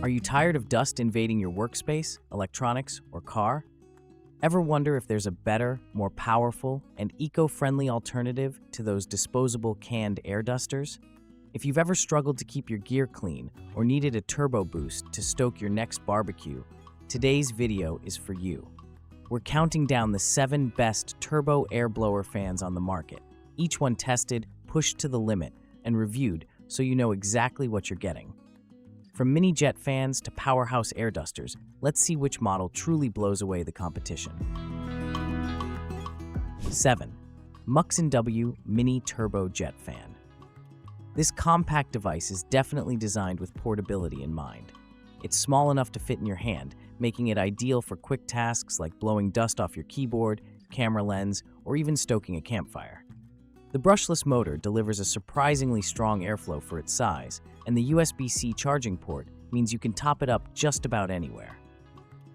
Are you tired of dust invading your workspace, electronics, or car? Ever wonder if there's a better, more powerful, and eco-friendly alternative to those disposable canned air dusters? If you've ever struggled to keep your gear clean or needed a turbo boost to stoke your next barbecue, today's video is for you. We're counting down the 7 best turbo air blower fans on the market, each one tested, pushed to the limit, and reviewed so you know exactly what you're getting. From mini jet fans to powerhouse air dusters, let's see which model truly blows away the competition. 7. MUXNW Mini Turbo Jet Fan. This compact device is definitely designed with portability in mind. It's small enough to fit in your hand, making it ideal for quick tasks like blowing dust off your keyboard, camera lens, or even stoking a campfire. The brushless motor delivers a surprisingly strong airflow for its size, and the USB-C charging port means you can top it up just about anywhere.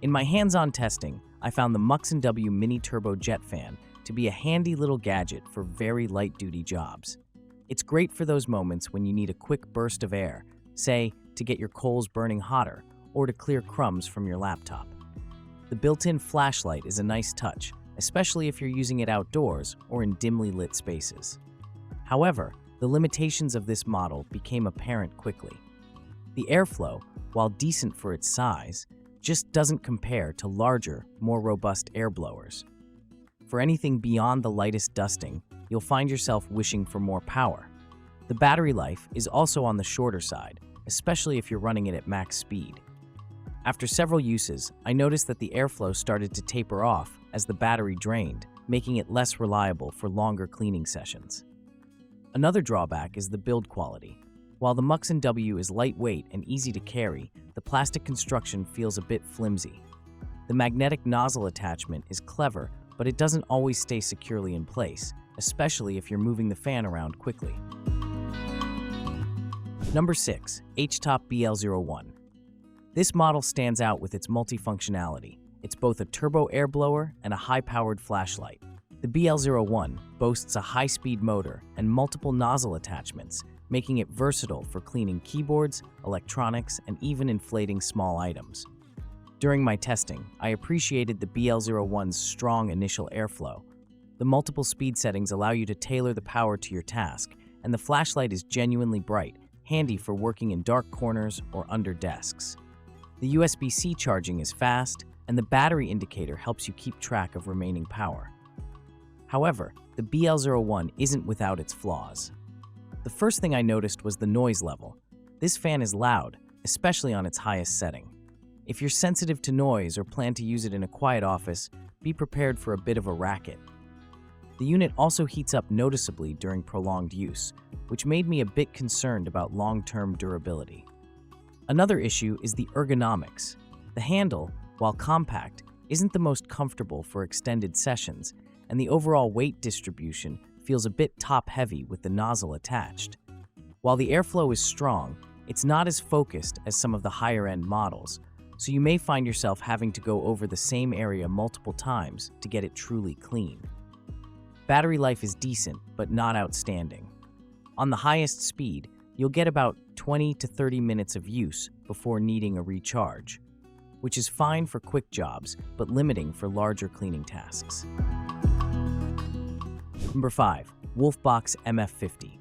In my hands-on testing, I found the MUXNW Mini Turbo Jet Fan to be a handy little gadget for very light-duty jobs. It's great for those moments when you need a quick burst of air, say, to get your coals burning hotter or to clear crumbs from your laptop. The built-in flashlight is a nice touch, especially if you're using it outdoors or in dimly lit spaces. However, the limitations of this model became apparent quickly. The airflow, while decent for its size, just doesn't compare to larger, more robust air blowers. For anything beyond the lightest dusting, you'll find yourself wishing for more power. The battery life is also on the shorter side, especially if you're running it at max speed. After several uses, I noticed that the airflow started to taper off as the battery drained, making it less reliable for longer cleaning sessions. Another drawback is the build quality. While the MUXNW is lightweight and easy to carry, the plastic construction feels a bit flimsy. The magnetic nozzle attachment is clever, but it doesn't always stay securely in place, especially if you're moving the fan around quickly. Number 6. HSTOP BL01. This model stands out with its multifunctionality. It's both a turbo air blower and a high-powered flashlight. The BL01 boasts a high-speed motor and multiple nozzle attachments, making it versatile for cleaning keyboards, electronics, and even inflating small items. During my testing, I appreciated the BL01's strong initial airflow. The multiple speed settings allow you to tailor the power to your task, and the flashlight is genuinely bright, handy for working in dark corners or under desks. The USB-C charging is fast, and the battery indicator helps you keep track of remaining power. However, the BL01 isn't without its flaws. The first thing I noticed was the noise level. This fan is loud, especially on its highest setting. If you're sensitive to noise or plan to use it in a quiet office, be prepared for a bit of a racket. The unit also heats up noticeably during prolonged use, which made me a bit concerned about long-term durability. Another issue is the ergonomics. The handle, while compact, isn't the most comfortable for extended sessions, and the overall weight distribution feels a bit top-heavy with the nozzle attached. While the airflow is strong, it's not as focused as some of the higher-end models, so you may find yourself having to go over the same area multiple times to get it truly clean. Battery life is decent, but not outstanding. On the highest speed, you'll get about 20 to 30 minutes of use before needing a recharge, which is fine for quick jobs, but limiting for larger cleaning tasks. Number 5. WOLFBOX MF50.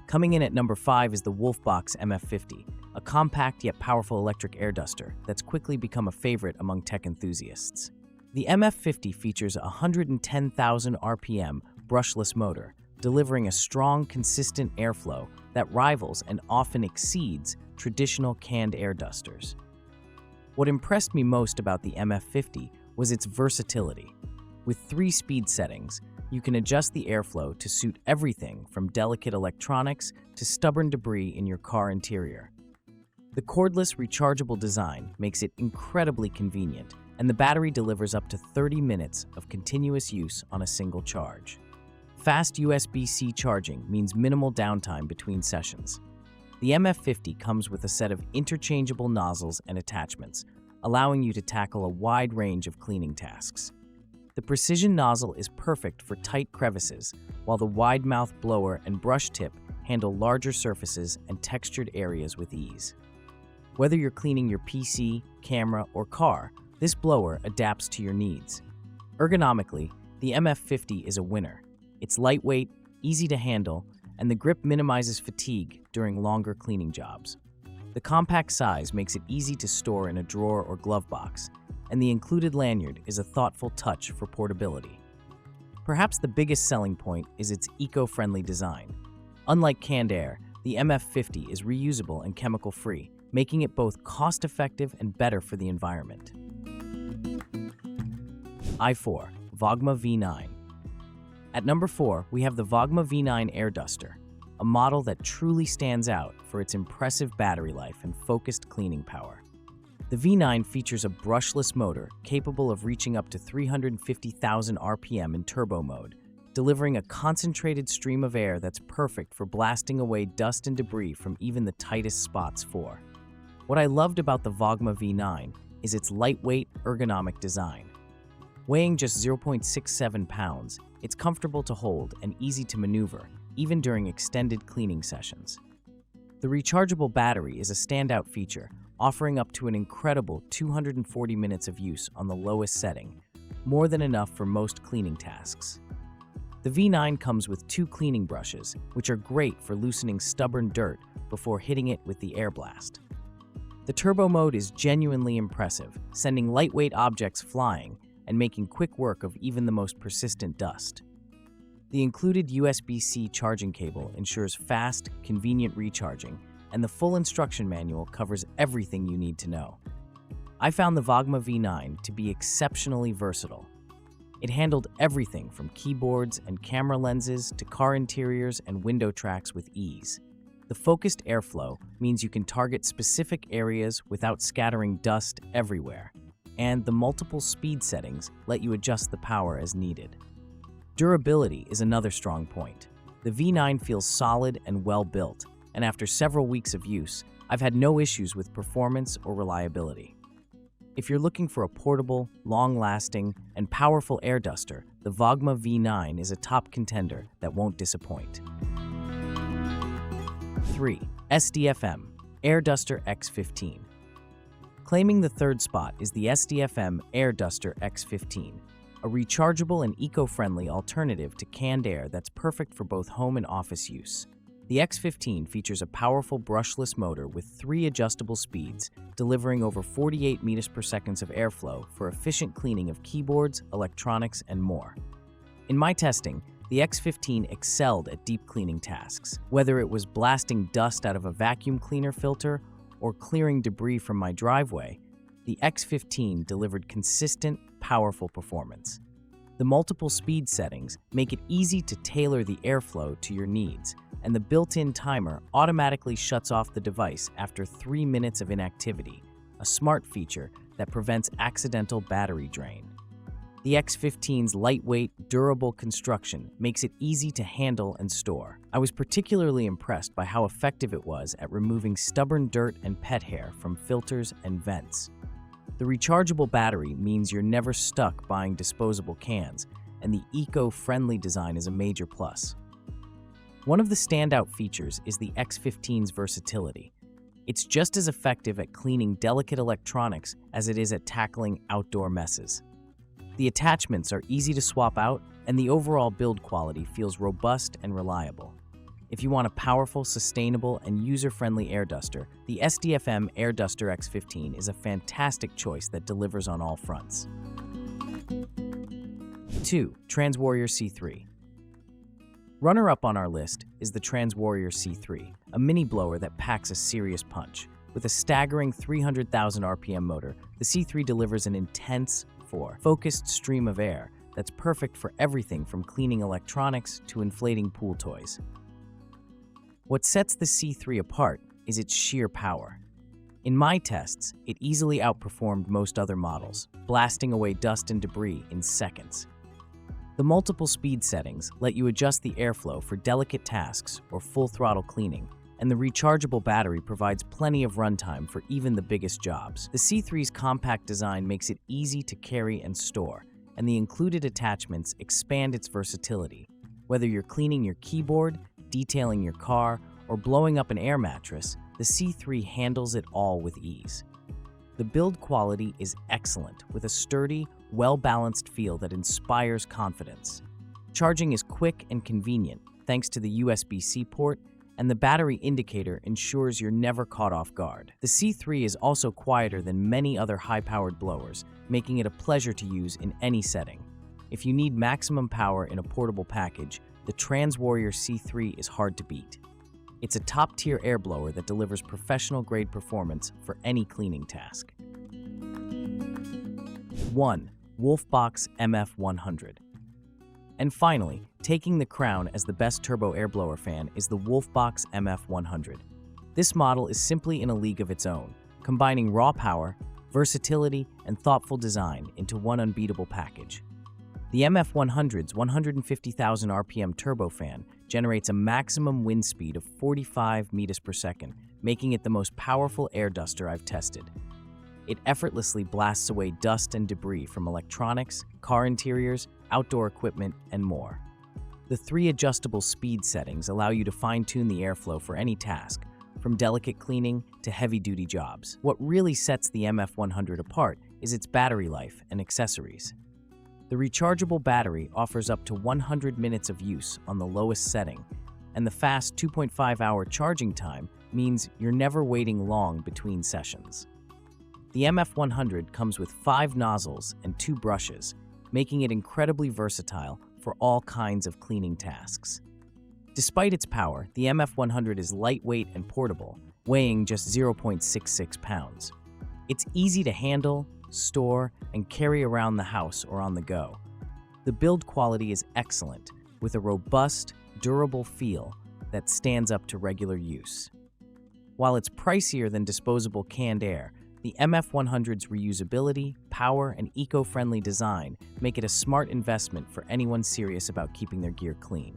Coming in at number 5 is the WOLFBOX MF50, a compact yet powerful electric air duster that's quickly become a favorite among tech enthusiasts. The MF50 features a 110,000 RPM brushless motor, delivering a strong, consistent airflow that rivals and often exceeds traditional canned air dusters. What impressed me most about the MF50 was its versatility. With 3 speed settings, you can adjust the airflow to suit everything from delicate electronics to stubborn debris in your car interior. The cordless, rechargeable design makes it incredibly convenient, and the battery delivers up to 30 minutes of continuous use on a single charge. Fast USB-C charging means minimal downtime between sessions. The MF50 comes with a set of interchangeable nozzles and attachments, allowing you to tackle a wide range of cleaning tasks. The precision nozzle is perfect for tight crevices, while the wide-mouth blower and brush tip handle larger surfaces and textured areas with ease. Whether you're cleaning your PC, camera, or car, this blower adapts to your needs. Ergonomically, the MF50 is a winner. It's lightweight, easy to handle, and the grip minimizes fatigue during longer cleaning jobs. The compact size makes it easy to store in a drawer or glove box, and the included lanyard is a thoughtful touch for portability. Perhaps the biggest selling point is its eco-friendly design. Unlike canned air, the MF50 is reusable and chemical-free, making it both cost-effective and better for the environment. I4, Vogma V9. At number 4, we have the Vogma V9 Air Duster, a model that truly stands out for its impressive battery life and focused cleaning power. The V9 features a brushless motor capable of reaching up to 350,000 RPM in turbo mode, delivering a concentrated stream of air that's perfect for blasting away dust and debris from even the tightest spots. What I loved about the Vogma V9 is its lightweight, ergonomic design. Weighing just 0.67 pounds, it's comfortable to hold and easy to maneuver, even during extended cleaning sessions. The rechargeable battery is a standout feature, offering up to an incredible 240 minutes of use on the lowest setting, more than enough for most cleaning tasks. The V9 comes with 2 cleaning brushes, which are great for loosening stubborn dirt before hitting it with the air blast. The turbo mode is genuinely impressive, sending lightweight objects flying and making quick work of even the most persistent dust. The included USB-C charging cable ensures fast, convenient recharging, and the full instruction manual covers everything you need to know. I found the Vogma V9 to be exceptionally versatile. It handled everything from keyboards and camera lenses to car interiors and window tracks with ease. The focused airflow means you can target specific areas without scattering dust everywhere, and the multiple speed settings let you adjust the power as needed. Durability is another strong point. The V9 feels solid and well built, and after several weeks of use, I've had no issues with performance or reliability. If you're looking for a portable, long-lasting, and powerful air duster, the Vogma V9 is a top contender that won't disappoint. 3. SDFM Air Duster-X15. Claiming the third spot is the SDFM Air Duster-X15, a rechargeable and eco-friendly alternative to canned air that's perfect for both home and office use. The X15 features a powerful brushless motor with 3 adjustable speeds, delivering over 48 meters per second of airflow for efficient cleaning of keyboards, electronics, and more. In my testing, the X15 excelled at deep cleaning tasks. Whether it was blasting dust out of a vacuum cleaner filter or clearing debris from my driveway, the X15 delivered consistent, powerful performance. The multiple speed settings make it easy to tailor the airflow to your needs, and the built-in timer automatically shuts off the device after 3 minutes of inactivity, a smart feature that prevents accidental battery drain. The X15's lightweight, durable construction makes it easy to handle and store. I was particularly impressed by how effective it was at removing stubborn dirt and pet hair from filters and vents. The rechargeable battery means you're never stuck buying disposable cans, and the eco-friendly design is a major plus. One of the standout features is the X15's versatility. It's just as effective at cleaning delicate electronics as it is at tackling outdoor messes. The attachments are easy to swap out, and the overall build quality feels robust and reliable. If you want a powerful, sustainable, and user-friendly air duster, the SDFM Air Duster-X15 is a fantastic choice that delivers on all fronts. 2. TRANSWARRIOR C3. Runner-up on our list is the TRANSWARRIOR C3, a mini blower that packs a serious punch. With a staggering 300,000 RPM motor, the C3 delivers an intense, focused stream of air that's perfect for everything from cleaning electronics to inflating pool toys. What sets the C3 apart is its sheer power. In my tests, it easily outperformed most other models, blasting away dust and debris in seconds. The multiple speed settings let you adjust the airflow for delicate tasks or full throttle cleaning, and the rechargeable battery provides plenty of runtime for even the biggest jobs. The C3's compact design makes it easy to carry and store, and the included attachments expand its versatility. Whether you're cleaning your keyboard, detailing your car, or blowing up an air mattress, the C3 handles it all with ease. The build quality is excellent, with a sturdy, well-balanced feel that inspires confidence. Charging is quick and convenient, thanks to the USB-C port, and the battery indicator ensures you're never caught off guard. The C3 is also quieter than many other high-powered blowers, making it a pleasure to use in any setting. If you need maximum power in a portable package, the TRANSWARRIOR C3 is hard to beat. It's a top-tier air blower that delivers professional-grade performance for any cleaning task. 1. WOLFBOX MF100. And finally, taking the crown as the best turbo air blower fan is the WOLFBOX MF100. This model is simply in a league of its own, combining raw power, versatility, and thoughtful design into one unbeatable package. The MF100's 150,000 RPM turbofan generates a maximum wind speed of 45 meters per second, making it the most powerful air duster I've tested. It effortlessly blasts away dust and debris from electronics, car interiors, outdoor equipment, and more. The 3 adjustable speed settings allow you to fine-tune the airflow for any task, from delicate cleaning to heavy-duty jobs. What really sets the MF100 apart is its battery life and accessories. The rechargeable battery offers up to 100 minutes of use on the lowest setting, and the fast 2.5-hour charging time means you're never waiting long between sessions. The MF100 comes with 5 nozzles and 2 brushes, making it incredibly versatile for all kinds of cleaning tasks. Despite its power, the MF100 is lightweight and portable, weighing just 0.66 pounds. It's easy to handle, store, and carry around the house or on the go. The build quality is excellent, with a robust, durable feel that stands up to regular use. While it's pricier than disposable canned air, the MF100's reusability, power, and eco-friendly design make it a smart investment for anyone serious about keeping their gear clean.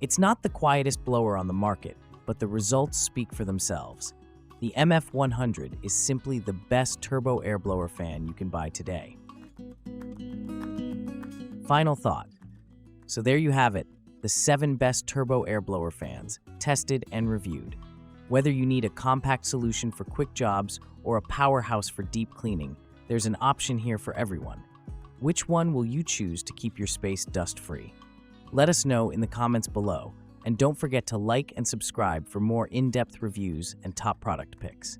It's not the quietest blower on the market, but the results speak for themselves. The MF100 is simply the best turbo air blower fan you can buy today. Final thought. So there you have it, the 7 best turbo air blower fans, tested and reviewed. Whether you need a compact solution for quick jobs or a powerhouse for deep cleaning, there's an option here for everyone. Which one will you choose to keep your space dust-free? Let us know in the comments below, and don't forget to like and subscribe for more in-depth reviews and top product picks.